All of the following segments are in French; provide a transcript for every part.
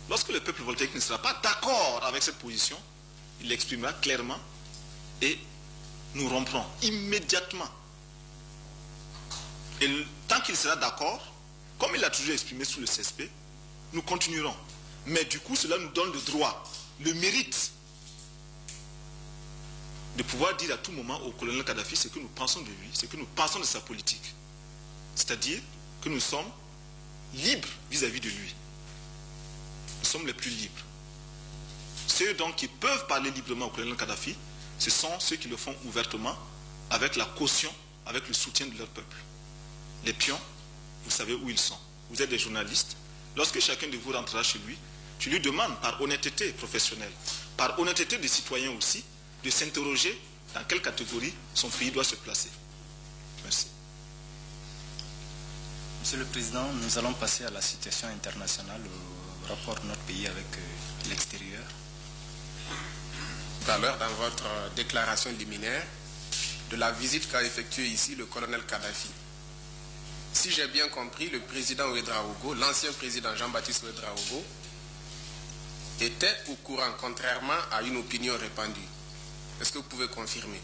Lorsque le peuple voltaïque ne sera pas d'accord avec cette position, il l'exprimera clairement et nous romprons immédiatement. Et tant qu'il sera d'accord, comme il l'a toujours exprimé sous le CSP, nous continuerons. Mais du coup, cela nous donne le droit, le mérite de pouvoir dire à tout moment au colonel Kadhafi ce que nous pensons de lui, ce que nous pensons de sa politique. C'est-à-dire que nous sommes libres vis-à-vis de lui. Nous sommes les plus libres. Ceux donc qui peuvent parler librement au colonel Kadhafi, ce sont ceux qui le font ouvertement, avec la caution, avec le soutien de leur peuple. Les pions, vous savez où ils sont. Vous êtes des journalistes. Lorsque chacun de vous rentrera chez lui, tu lui demandes par honnêteté professionnelle, par honnêteté des citoyens aussi, de s'interroger dans quelle catégorie son pays doit se placer. Merci. Monsieur le Président, nous allons passer à la situation internationale, au rapport de notre pays avec l'extérieur. Tout à l'heure, dans votre déclaration liminaire, de la visite qu'a effectuée ici le colonel Kadhafi. Si j'ai bien compris, le président Ouédraogo, l'ancien président Jean-Baptiste Ouédraogo, était au courant, contrairement à une opinion répandue. Est-ce que vous pouvez confirmer?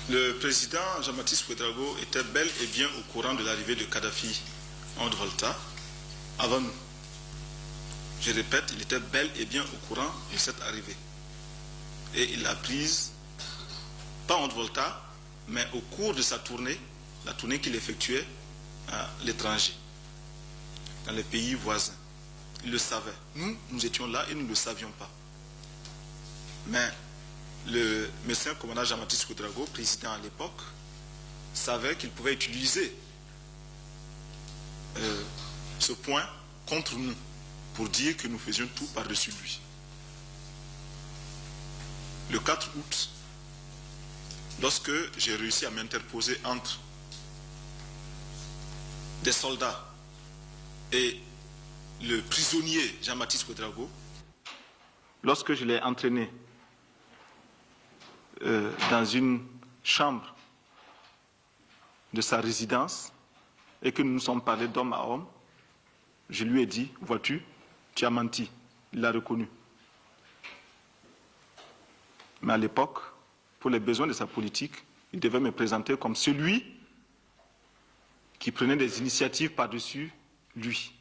Le président Jean-Baptiste Ouédraogo était bel et bien au courant de l'arrivée de Kadhafi en Haute-Volta avant nous. Je répète, il était bel et bien au courant de cette arrivée. Et il l'a prise, pas en Haute-Volta, mais au cours de sa tournée, la tournée qu'il effectuait à l'étranger, dans les pays voisins. Il le savait. Nous étions là et nous ne le savions pas. Mais le médecin commandant Jean-Baptiste Ouédraogo, président à l'époque, savait qu'il pouvait utiliser ce point contre nous pour dire que nous faisions tout par-dessus lui. Le 4 août, lorsque j'ai réussi à m'interposer entre des soldats et le prisonnier Jean-Baptiste Ouédraogo, lorsque je l'ai entraîné dans une chambre de sa résidence et que nous nous sommes parlé d'homme à homme, je lui ai dit, vois-tu, tu as menti. Il l'a reconnu. Mais à l'époque, pour les besoins de sa politique, il devait me présenter comme celui qui prenait des initiatives par-dessus lui.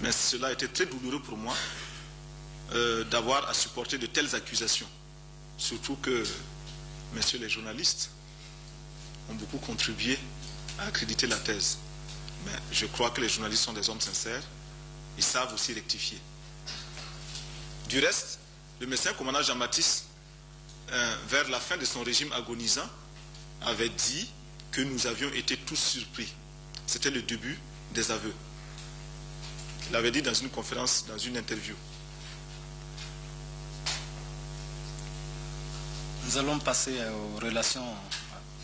Mais cela a été très douloureux pour moi d'avoir à supporter de telles accusations. Surtout que, messieurs les journalistes, ont beaucoup contribué à accréditer la thèse. Mais je crois que les journalistes sont des hommes sincères. Ils savent aussi rectifier. Du reste, le médecin commandant Jean-Baptiste, vers la fin de son régime agonisant, avait dit que nous avions été tous surpris. C'était le début des aveux. Il l'avait dit dans une conférence, dans une interview. Nous allons passer aux relations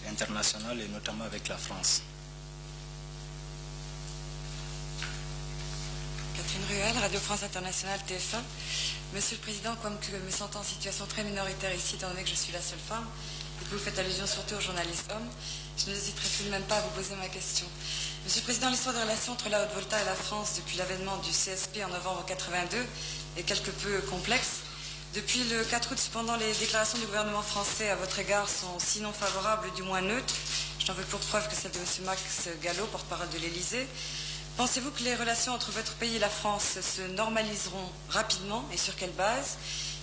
internationales et notamment avec la France. Catherine Ruel, Radio France Internationale TF1. Monsieur le Président, comme que me sentant en situation très minoritaire ici, étant donné que je suis la seule femme, et que vous faites allusion surtout aux journalistes hommes, je n'hésiterai tout de même pas à vous poser ma question. Monsieur le Président, l'histoire des relations entre la Haute-Volta et la France depuis l'avènement du CSP en novembre 82 est quelque peu complexe. Depuis le 4 août, cependant, les déclarations du gouvernement français à votre égard sont sinon favorables, du moins neutres. Je n'en veux pour preuve que celle de M. Max Gallo, porte-parole de l'Élysée. Pensez-vous que les relations entre votre pays et la France se normaliseront rapidement et sur quelle base?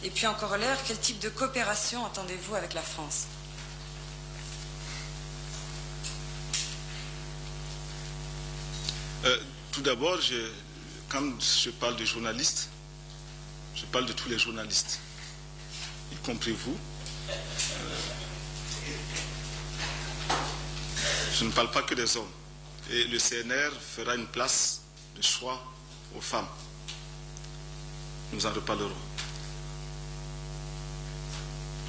Et puis en corollaire, quel type de coopération entendez-vous avec la France? Tout d'abord, quand je parle de journalistes, je parle de tous les journalistes, y compris vous. Je ne parle pas que des hommes. Et le CNR fera une place de choix aux femmes. Nous en reparlerons.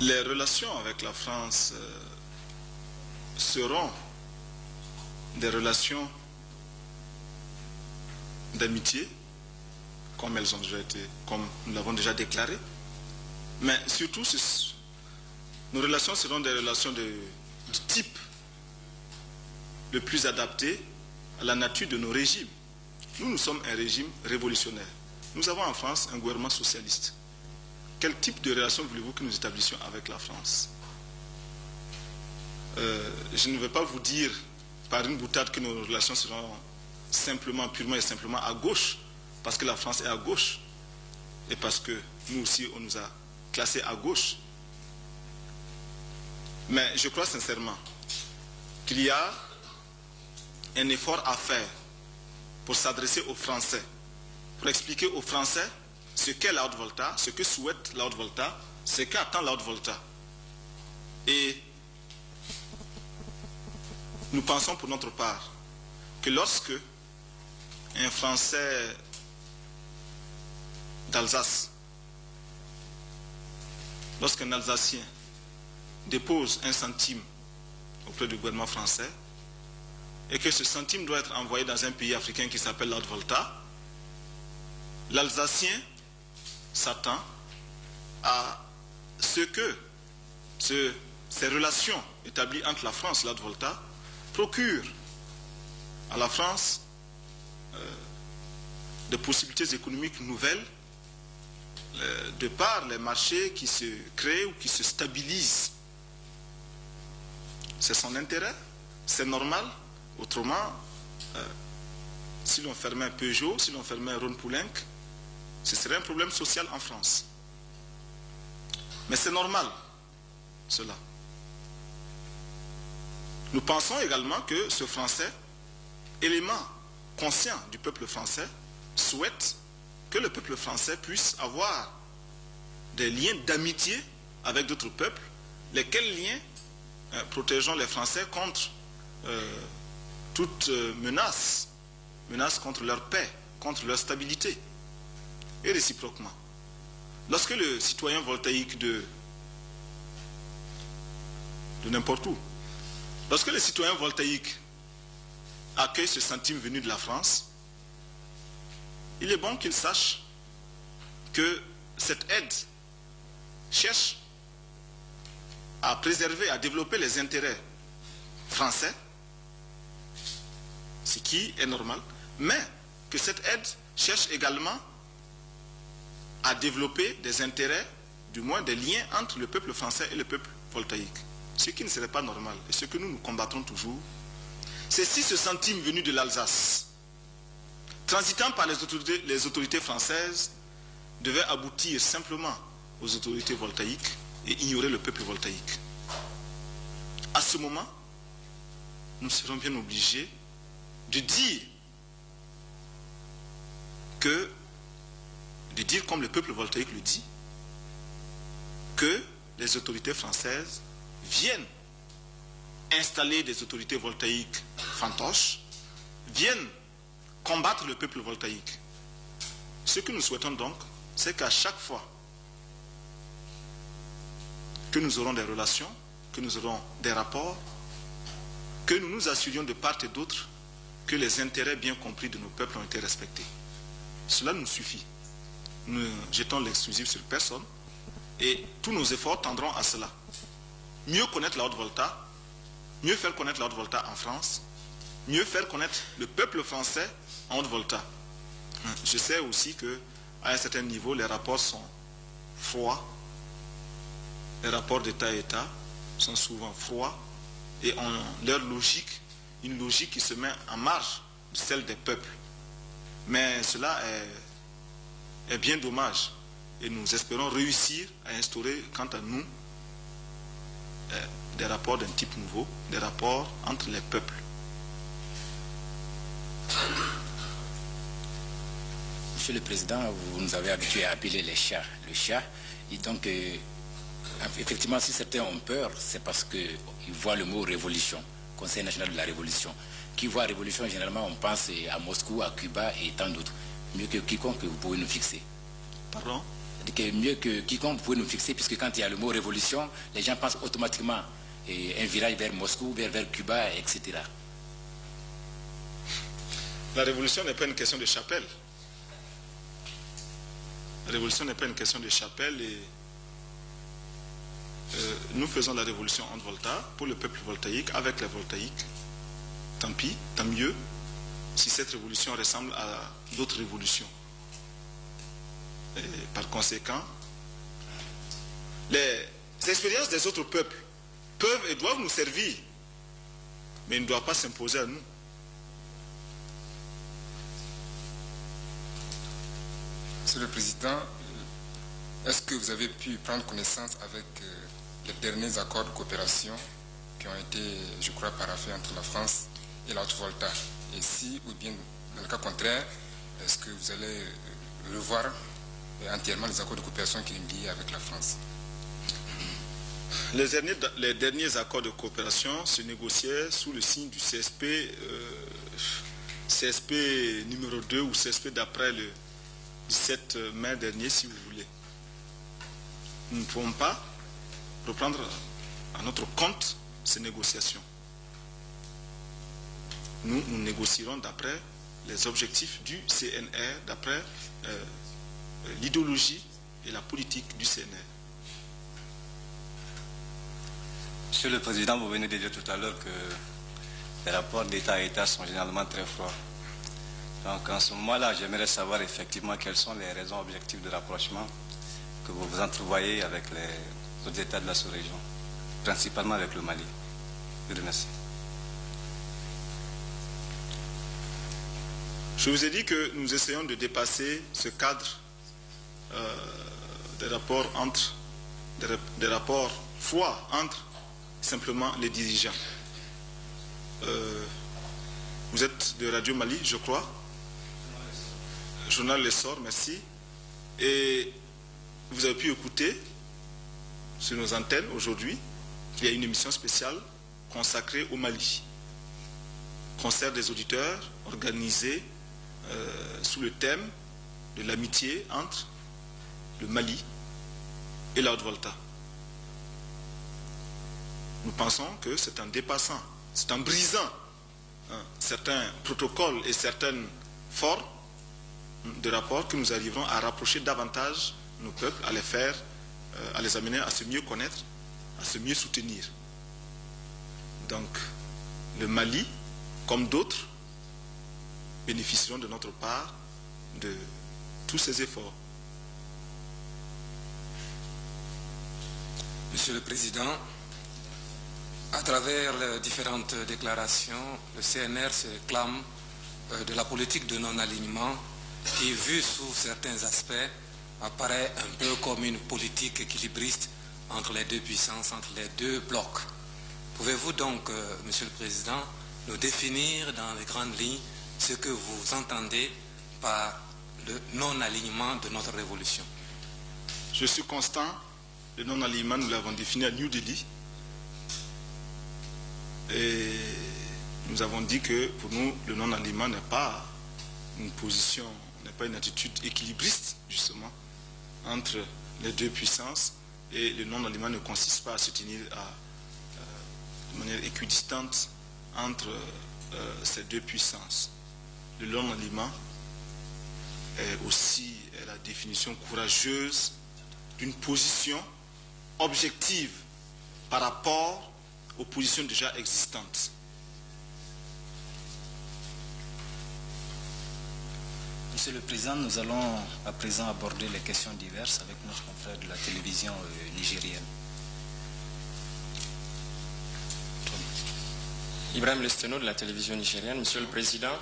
Les relations avec la France seront des relations d'amitié, comme elles ont déjà été, comme nous l'avons déjà déclaré. Mais surtout, nos relations seront des relations du type le plus adapté à la nature de nos régimes. Nous sommes un régime révolutionnaire. Nous avons en France un gouvernement socialiste. Quel type de relation voulez-vous que nous établissions avec la France? Je ne vais pas vous dire par une boutade que nos relations seront simplement, purement et simplement à gauche, parce que la France est à gauche, et parce que nous aussi on nous a classés à gauche. Mais je crois sincèrement qu'il y a un effort à faire pour s'adresser aux Français, pour expliquer aux Français ce qu'est la Haute-Volta, ce que souhaite la Haute-Volta, ce qu'attend la Haute-Volta. Et nous pensons pour notre part que lorsque un Français d'Alsace, lorsqu'un Alsacien dépose un centime auprès du gouvernement français et que ce centime doit être envoyé dans un pays africain qui s'appelle la Haute-Volta, l'Alsacien s'attend à ce que ces relations établies entre la France et la Haute-Volta procurent à la France des possibilités économiques nouvelles de par les marchés qui se créent ou qui se stabilisent. C'est son intérêt, c'est normal. Autrement, si l'on fermait Peugeot, si l'on fermait Ron Poulenc, ce serait un problème social en France. Mais c'est normal, cela. Nous pensons également que ce Français, élément conscient du peuple français, souhaite que le peuple français puisse avoir des liens d'amitié avec d'autres peuples, lesquels liens protégeant les Français contre toute menace contre leur paix, contre leur stabilité, et réciproquement. Lorsque le citoyen voltaïque de n'importe où, lorsque le citoyen voltaïque accueille ce centime venu de la France, il est bon qu'il sache que cette aide cherche à préserver, à développer les intérêts français, ce qui est normal, mais que cette aide cherche également à développer des intérêts, du moins des liens entre le peuple français et le peuple voltaïque. Ce qui ne serait pas normal, et ce que nous combattons toujours, c'est si ce centime venu de l'Alsace, transitant par les autorités françaises, devait aboutir simplement aux autorités voltaïques et ignorer le peuple voltaïque. À ce moment, nous serons bien obligés de dire comme le peuple voltaïque le dit, que les autorités françaises viennent installer des autorités voltaïques fantoches, viennent combattre le peuple voltaïque. Ce que nous souhaitons donc, c'est qu'à chaque fois que nous aurons des relations, que nous aurons des rapports, que nous nous assurions de part et d'autre que les intérêts bien compris de nos peuples ont été respectés. Cela nous suffit. Nous ne jetons l'exclusif sur personne et tous nos efforts tendront à cela. Mieux connaître la Haute-Volta, mieux faire connaître la Haute-Volta en France, mieux faire connaître le peuple français en Haute-Volta. Je sais aussi qu'à un certain niveau, les rapports sont froids. Les rapports d'État à État sont souvent froids et ont leur logique, une logique qui se met en marge de celle des peuples. Mais cela est bien dommage et nous espérons réussir à instaurer, quant à nous, des rapports d'un type nouveau, des rapports entre les peuples. Monsieur le Président, vous nous avez habitués à appeler les chats le chat. Et donc, effectivement, si certains ont peur, c'est parce qu'ils voient le mot révolution, Conseil national de la révolution. Qui voit révolution, généralement, on pense à Moscou, à Cuba et tant d'autres. Mieux que quiconque, vous pouvez nous fixer. Pardon? Mieux que quiconque, vous pouvez nous fixer, puisque quand il y a le mot révolution, les gens pensent automatiquement un virage vers Moscou, vers Cuba, etc. La révolution n'est pas une question de chapelle. La révolution n'est pas une question de chapelle et nous faisons la révolution en Volta pour le peuple voltaïque, avec les voltaïques. Tant pis, tant mieux. si cette révolution ressemble à d'autres révolutions. Et par conséquent, les expériences des autres peuples peuvent et doivent nous servir, mais ils ne doivent pas s'imposer à nous. Monsieur le Président, est-ce que vous avez pu prendre connaissance avec les derniers accords de coopération qui ont été, je crois, paraphés entre la France et la Haute-Volta? Et si, ou bien dans le cas contraire, est-ce que vous allez revoir entièrement les accords de coopération qui nous lient avec la France? Les derniers accords de coopération se négociaient sous le signe du CSP, CSP numéro 2 ou CSP d'après le 17 mai dernier, si vous voulez. Nous ne pouvons pas reprendre à notre compte ces négociations. Nous négocierons d'après les objectifs du CNR, d'après l'idéologie et la politique du CNR. Monsieur le Président, vous venez de dire tout à l'heure que les rapports d'État à État sont généralement très froids. Donc en ce moment-là, j'aimerais savoir effectivement quelles sont les raisons objectives de rapprochement que vous vous entrevoyez avec les autres États de la sous-région, principalement avec le Mali. Je vous remercie. Je vous ai dit que nous essayons de dépasser ce cadre des rapports des rapports froids entre simplement les dirigeants. Vous êtes de Radio Mali, je crois. Journal L'Essor, merci. Et vous avez pu écouter sur nos antennes aujourd'hui qu'il y a une émission spéciale consacrée au Mali. Concert des auditeurs organisé sous le thème de l'amitié entre le Mali et la Haute-Volta. Nous pensons que c'est en dépassant, c'est en brisant certains protocoles et certaines formes de rapports que nous arriverons à rapprocher davantage nos peuples, à les faire, à les amener à se mieux connaître, à se mieux soutenir. Donc, le Mali, comme d'autres, bénéficieront de notre part de tous ces efforts. Monsieur le Président, à travers les différentes déclarations, le CNR se réclame de la politique de non-alignement qui, vue sous certains aspects, apparaît un peu comme une politique équilibriste entre les deux puissances, entre les deux blocs. Pouvez-vous donc, Monsieur le Président, nous définir dans les grandes lignes ce que vous entendez par le non-alignement de notre révolution? Je suis constant. Le non-alignement, nous l'avons défini à New Delhi. Et nous avons dit que pour nous, le non-alignement n'est pas une position, n'est pas une attitude équilibriste, justement, entre les deux puissances. Et le non-alignement ne consiste pas à se tenir de manière équidistante entre ces deux puissances. Le non-alignement est aussi la définition courageuse d'une position objective par rapport aux positions déjà existantes. Monsieur le Président, nous allons à présent aborder les questions diverses avec notre confrère de la télévision nigérienne. Ibrahim Lesteno de la télévision nigérienne. Monsieur le Président,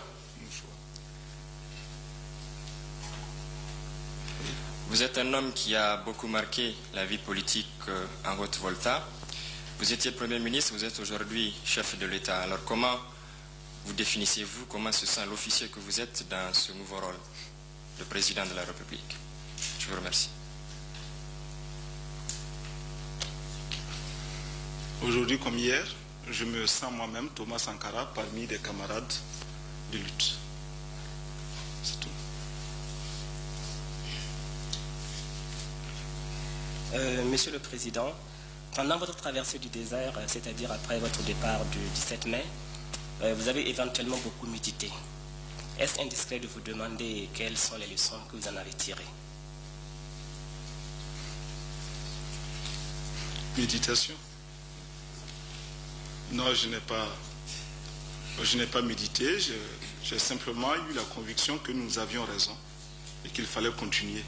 vous êtes un homme qui a beaucoup marqué la vie politique en Haute-Volta. Vous étiez Premier ministre, vous êtes aujourd'hui chef de l'État. Alors comment vous définissez-vous, comment se sent l'officier que vous êtes dans ce nouveau rôle de président de la République? Je vous remercie. Aujourd'hui comme hier, je me sens moi-même Thomas Sankara parmi des camarades de lutte. C'est tout. Monsieur le Président, pendant votre traversée du désert, c'est-à-dire après votre départ du 17 mai, vous avez éventuellement beaucoup médité. Est-ce indiscret de vous demander quelles sont les leçons que vous en avez tirées? Méditation? Non, je n'ai pas Je n'ai pas médité, j'ai simplement eu la conviction que nous avions raison et qu'il fallait continuer.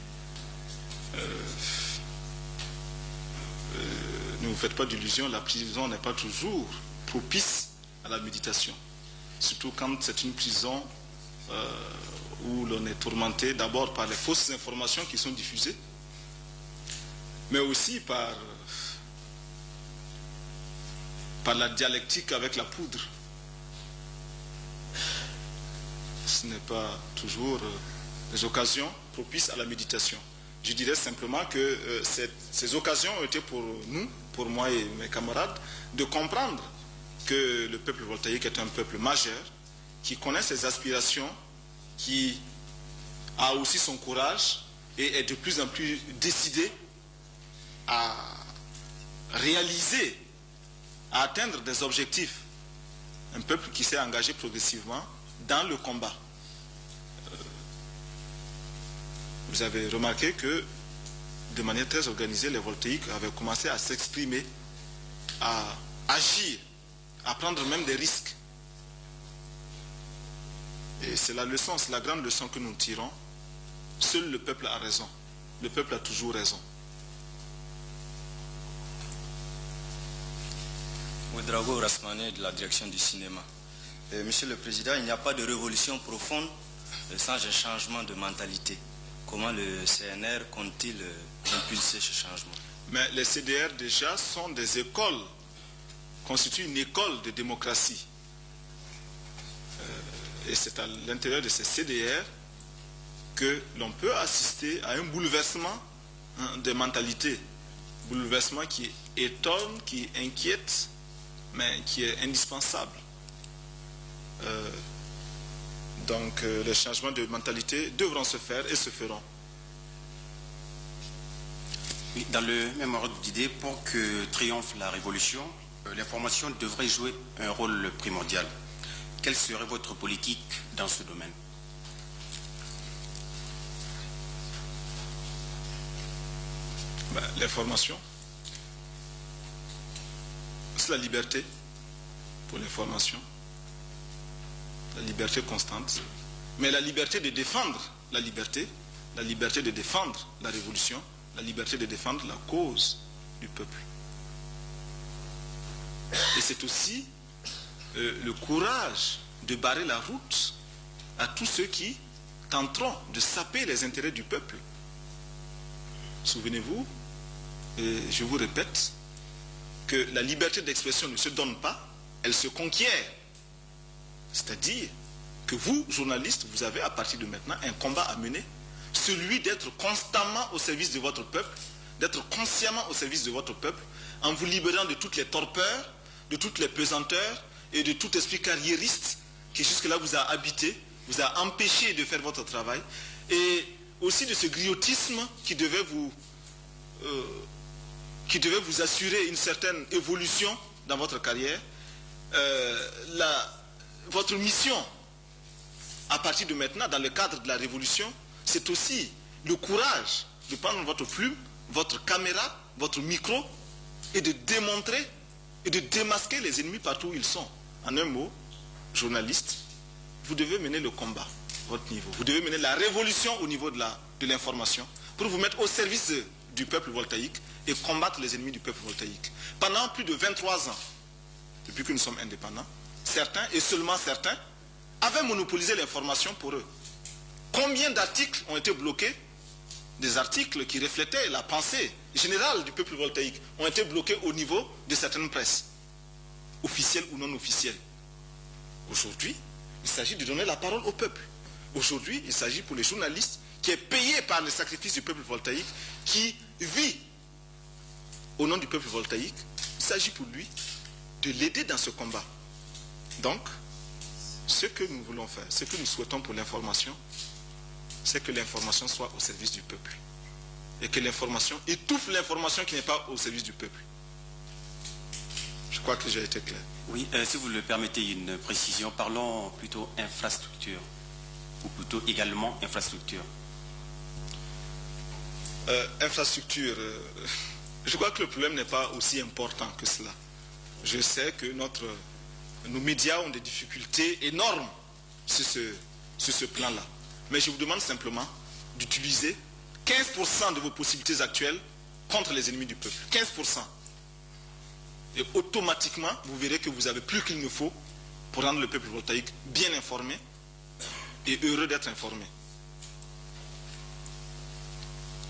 Ne vous faites pas d'illusions, la prison n'est pas toujours propice à la méditation. Surtout quand c'est une prison où l'on est tourmenté d'abord par les fausses informations qui sont diffusées, mais aussi par la dialectique avec la poudre. Ce n'est pas toujours des occasions propices à la méditation. Je dirais simplement que ces occasions ont été pour nous, pour moi et mes camarades, de comprendre que le peuple voltaïque est un peuple majeur, qui connaît ses aspirations, qui a aussi son courage et est de plus en plus décidé à réaliser, à atteindre des objectifs. Un peuple qui s'est engagé progressivement dans le combat. Vous avez remarqué que de manière très organisée, les voltaïques avaient commencé à s'exprimer, à agir, à prendre même des risques. Et c'est la leçon, c'est la grande leçon que nous tirons. Seul le peuple a raison. Le peuple a toujours raison. Ouedraogo Rasmané de la direction du cinéma. Monsieur le Président, il n'y a pas de révolution profonde sans un changement de mentalité. Comment le CNR compte-t-il impulser ce changement? Mais les CDR déjà sont des écoles, constituent une école de démocratie. Et c'est à l'intérieur de ces CDR que l'on peut assister à un bouleversement des mentalités. Bouleversement qui étonne, qui inquiète, mais qui est indispensable. Donc les changements de mentalité devront se faire et se feront. Oui, dans le même ordre d'idée, pour que triomphe la révolution, l'information devrait jouer un rôle primordial. Quelle serait votre politique dans ce domaine? L'information, c'est la liberté pour l'information, la liberté constante, mais la liberté de défendre la liberté de défendre la révolution, la liberté de défendre la cause du peuple. Et c'est aussi le courage de barrer la route à tous ceux qui tenteront de saper les intérêts du peuple. Souvenez-vous, et je vous répète, que la liberté d'expression ne se donne pas, elle se conquiert. C'est-à-dire que vous, journalistes, vous avez à partir de maintenant un combat à mener, celui d'être constamment au service de votre peuple, d'être consciemment au service de votre peuple, en vous libérant de toutes les torpeurs, de toutes les pesanteurs et de tout esprit carriériste qui jusque-là vous a habité, vous a empêché de faire votre travail, et aussi de ce griotisme qui devait vous assurer une certaine évolution dans votre carrière. Votre mission, à partir de maintenant, dans le cadre de la révolution, c'est aussi le courage de prendre votre plume, votre caméra, votre micro, et de démontrer et de démasquer les ennemis partout où ils sont. En un mot, journaliste, vous devez mener le combat à votre niveau. Vous devez mener la révolution au niveau de l'information pour vous mettre au service du peuple voltaïque et combattre les ennemis du peuple voltaïque. Pendant plus de 23 ans, depuis que nous sommes indépendants, certains, et seulement certains, avaient monopolisé l'information pour eux. Combien d'articles ont été bloqués? Des articles qui reflétaient la pensée générale du peuple voltaïque ont été bloqués au niveau de certaines presses, officielles ou non officielles. Aujourd'hui, il s'agit de donner la parole au peuple. Aujourd'hui, il s'agit pour les journalistes qui est payé par le sacrifice du peuple voltaïque, qui vit au nom du peuple voltaïque. Il s'agit pour lui de l'aider dans ce combat. Donc, ce que nous voulons faire, ce que nous souhaitons pour l'information, c'est que l'information soit au service du peuple. Et que l'information étouffe l'information qui n'est pas au service du peuple. Je crois que j'ai été clair. Oui, si vous le permettez, une précision. Parlons plutôt infrastructure, ou plutôt également infrastructure. Infrastructure, je crois que le problème n'est pas aussi important que cela. Je sais que notre nos médias ont des difficultés énormes sur ce plan-là. Mais je vous demande simplement d'utiliser 15% de vos possibilités actuelles contre les ennemis du peuple. 15%. Et automatiquement, vous verrez que vous avez plus qu'il ne faut pour rendre le peuple voltaïque bien informé et heureux d'être informé.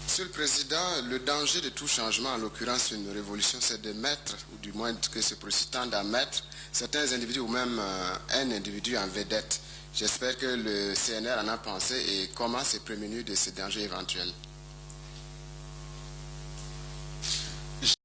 Monsieur le Président, le danger de tout changement, en l'occurrence une révolution, c'est de mettre, ou du moins que ce processus tende à mettre, certains individus ou même un individu en vedette. J'espère que le CNR en a pensé et comment s'est prévenu de ces dangers éventuels.